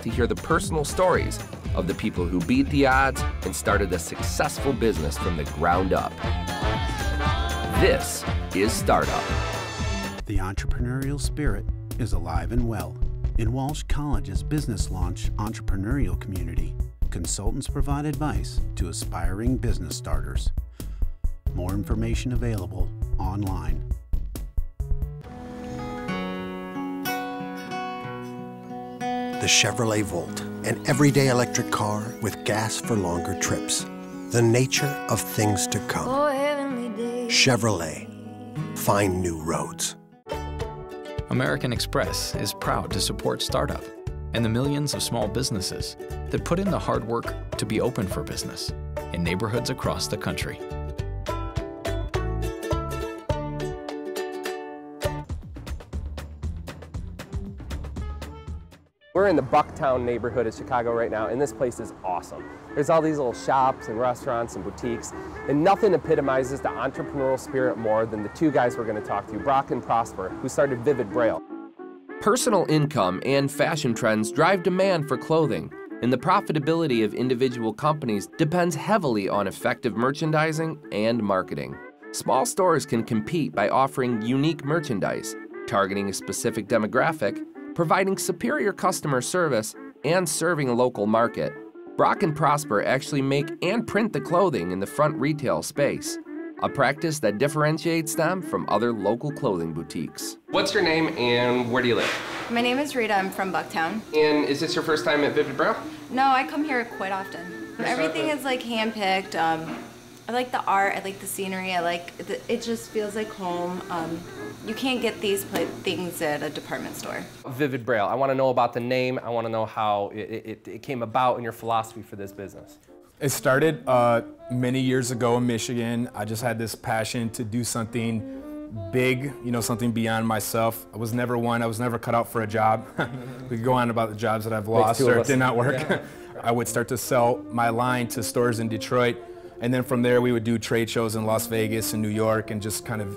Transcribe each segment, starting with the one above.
to hear the personal stories of the people who beat the odds and started a successful business from the ground up. This is Startup. The entrepreneurial spirit is alive and well. In Walsh College's business launch entrepreneurial community, consultants provide advice to aspiring business starters. More information available online. The Chevrolet Volt, an everyday electric car with gas for longer trips. The nature of things to come. Chevrolet, find new roads. American Express is proud to support startup and the millions of small businesses that put in the hard work to be open for business in neighborhoods across the country. We're in the Bucktown neighborhood of Chicago right now, and this place is awesome. There's all these little shops and restaurants and boutiques, and nothing epitomizes the entrepreneurial spirit more than the two guys we're going to talk to, Brock and Prosper, who started Vivid Braille. Personal income and fashion trends drive demand for clothing, and the profitability of individual companies depends heavily on effective merchandising and marketing. Small stores can compete by offering unique merchandise, targeting a specific demographic, providing superior customer service, and serving a local market. Brock and Prosper actually make and print the clothing in the front retail space, a practice that differentiates them from other local clothing boutiques. What's your name and where do you live? My name is Rita, I'm from Bucktown. And is this your first time at Vivid Braille? No, I come here quite often. Everything is like hand-picked. I like the art, I like the scenery, it just feels like home. You can't get these things at a department store. Vivid Braille, I want to know about the name, I want to know how it came about and your philosophy for this business. It started many years ago in Michigan. I just had this passion to do something big, something beyond myself. I was never cut out for a job. We could go on about the jobs that I've lost or did not work. Yeah. I would start to sell my line to stores in Detroit. And then from there, we would do trade shows in Las Vegas and New York and just kind of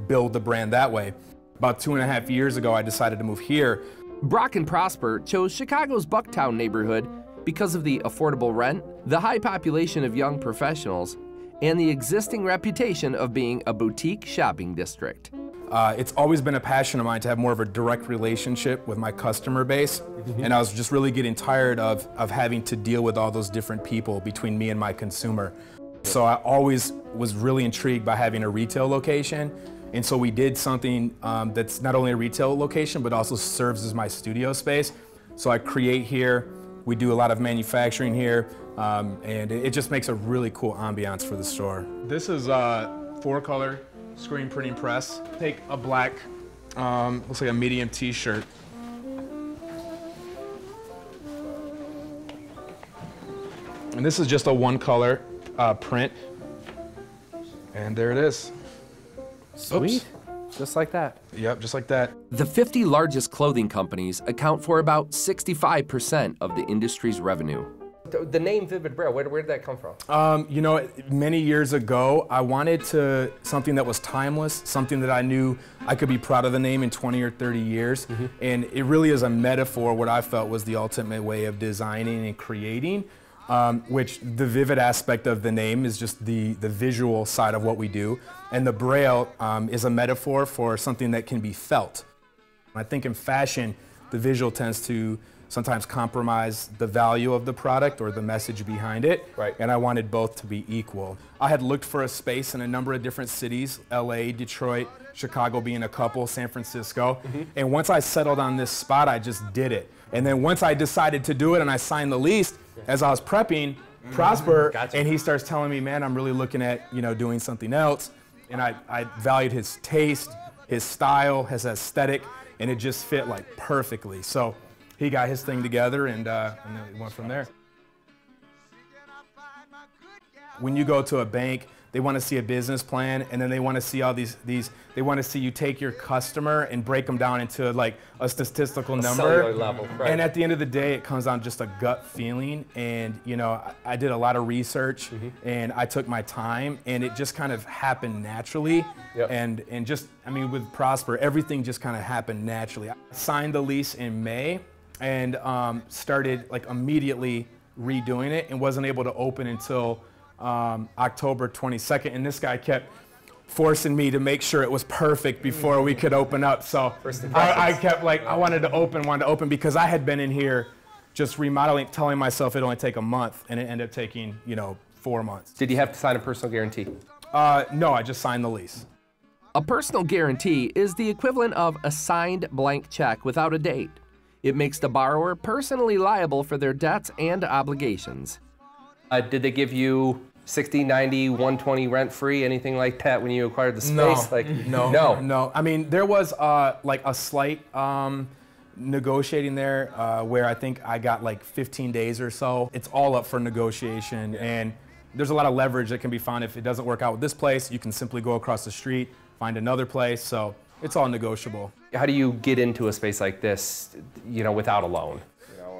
build the brand that way. About 2.5 years ago, I decided to move here. Brock and Prosper chose Chicago's Bucktown neighborhood because of the affordable rent, the high population of young professionals, and the existing reputation of being a boutique shopping district. It's always been a passion of mine to have more of a direct relationship with my customer base, and I was just really getting tired of having to deal with all those different people between me and my consumer. So I always was really intrigued by having a retail location, and so we did something that's not only a retail location, but also serves as my studio space. So I create here, we do a lot of manufacturing here, and it just makes a really cool ambiance for the store. This is a 4-color screen printing press. Take a black, looks like a medium t-shirt. And this is just a 1-color print. And there it is. Sweet. Oops. Just like that. Yep, just like that. The 50 largest clothing companies account for about 65% of the industry's revenue. The name Vivid Braille, where did that come from? Many years ago, I wanted something that was timeless, something that I knew I could be proud of the name in 20 or 30 years. And it really is a metaphor, what I felt was the ultimate way of designing and creating, which the vivid aspect of the name is just the visual side of what we do. And the Braille is a metaphor for something that can be felt. I think in fashion, the visual tends to sometimes compromise the value of the product or the message behind it. Right. And I wanted both to be equal. I had looked for a space in a number of different cities, LA, Detroit, Chicago being a couple, San Francisco. And once I settled on this spot, I just did it. And then once I decided to do it and I signed the lease, as I was prepping, Prosper, and he starts telling me, man, I'm really looking at doing something else. And I valued his taste, his style, his aesthetic, and it just fit like perfectly. So he got his thing together, and then it went from there. When you go to a bank, they want to see a business plan, and then they want to see all these they want to see you take your customer and break them down into like a statistical number. Cellular level, right. And at the end of the day, it comes down to just a gut feeling. And I did a lot of research, and I took my time, and it just kind of happened naturally. Yep. And just, with Prosper, everything just kind of happened naturally. I signed the lease in May. and started like immediately redoing it, and wasn't able to open until October 22nd. And this guy kept forcing me to make sure it was perfect before we could open up. So I kept like, I wanted to open because I had been in here just remodeling, telling myself it'd only take a month, and it ended up taking, 4 months. Did you have to sign a personal guarantee? No, I just signed the lease. A personal guarantee is the equivalent of a signed blank check without a date. It makes the borrower personally liable for their debts and obligations. Did they give you 60, 90, 120 rent-free, anything like that when you acquired the space? No. I mean, there was like a slight negotiating there where I think I got like 15 days or so. It's all up for negotiation, and there's a lot of leverage that can be found. If it doesn't work out with this place, you can simply go across the street, find another place, so it's all negotiable. How do you get into a space like this, without a loan?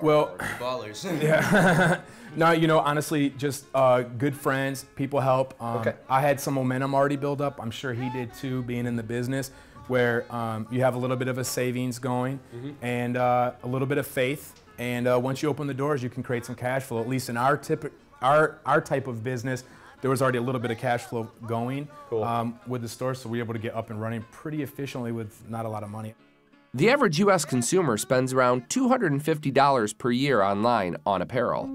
Well, ballers. Yeah. No, honestly, just good friends, people help. I had some momentum already built up. I'm sure he did too, being in the business, where you have a little bit of a savings going and a little bit of faith. And once you open the doors, you can create some cash flow. At least in our type of business, there was already a little bit of cash flow going with the store, so we were able to get up and running pretty efficiently with not a lot of money. The average U.S. consumer spends around $250 per year online on apparel.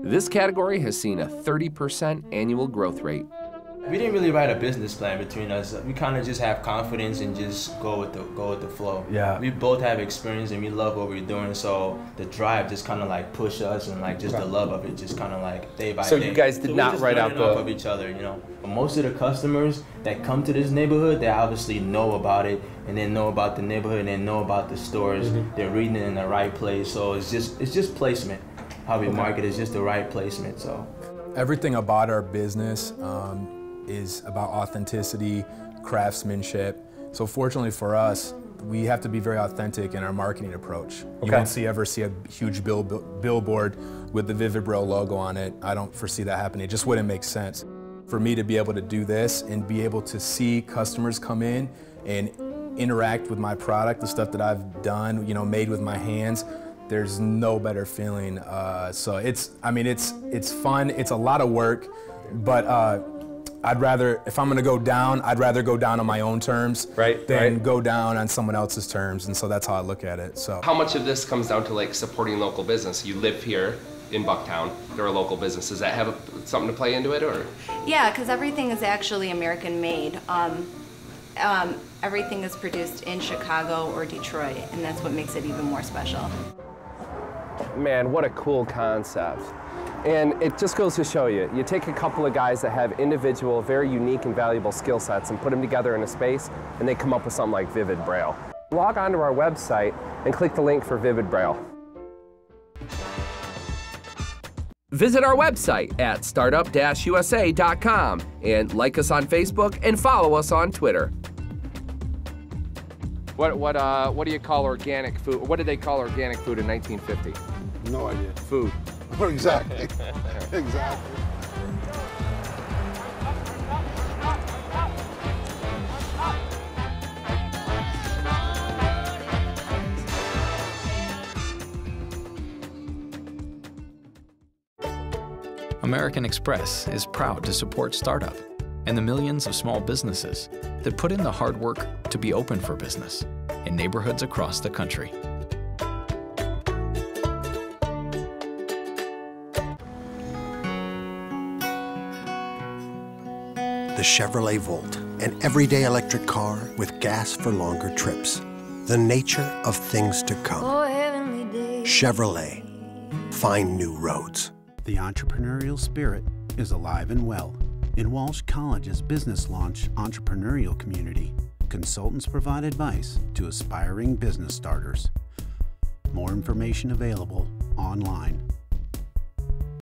This category has seen a 30% annual growth rate. We didn't really write a business plan between us. We kind of just have confidence and just go with the flow. Yeah. We both have experience and we love what we're doing, so the drive just kind of like push us, and like just the love of it just kind of like day by day. So you guys did not write out off of each other, Most of the customers that come to this neighborhood, they obviously know about it, and they know about the neighborhood, and they know about the stores. They're reading it in the right place, so it's just placement. How we market is just the right placement. So everything about our business is about authenticity, craftsmanship. So fortunately for us, we have to be very authentic in our marketing approach. You won't ever see a huge billboard with the Vivid Braille logo on it. I don't foresee that happening. It just wouldn't make sense. For me to be able to do this and be able to see customers come in and interact with my product, the stuff that I've done, made with my hands, there's no better feeling. So it's fun. It's a lot of work, but I'd rather, if I'm gonna go down, I'd rather go down on my own terms than go down on someone else's terms, and so that's how I look at it. So how much of this comes down to like supporting local business? You live here in Bucktown, there are local businesses. Does that have something to play into it, or? Yeah, because everything is actually American made. Everything is produced in Chicago or Detroit, and that's what makes it even more special. Man, what a cool concept. And it just goes to show you, you take a couple of guys that have individual, very unique and valuable skill sets and put them together in a space, and they come up with something like Vivid Braille. Log on to our website and click the link for Vivid Braille. Visit our website at startup-usa.com and like us on Facebook and follow us on Twitter. What do you call organic food? What did they call organic food in 1950? No idea. Food. Exactly. Exactly. American Express is proud to support startup and the millions of small businesses that put in the hard work to be open for business in neighborhoods across the country. The Chevrolet Volt, an everyday electric car with gas for longer trips. The nature of things to come. Chevrolet, find new roads. The entrepreneurial spirit is alive and well. In Walsh College's business launch entrepreneurial community, consultants provide advice to aspiring business starters. More information available online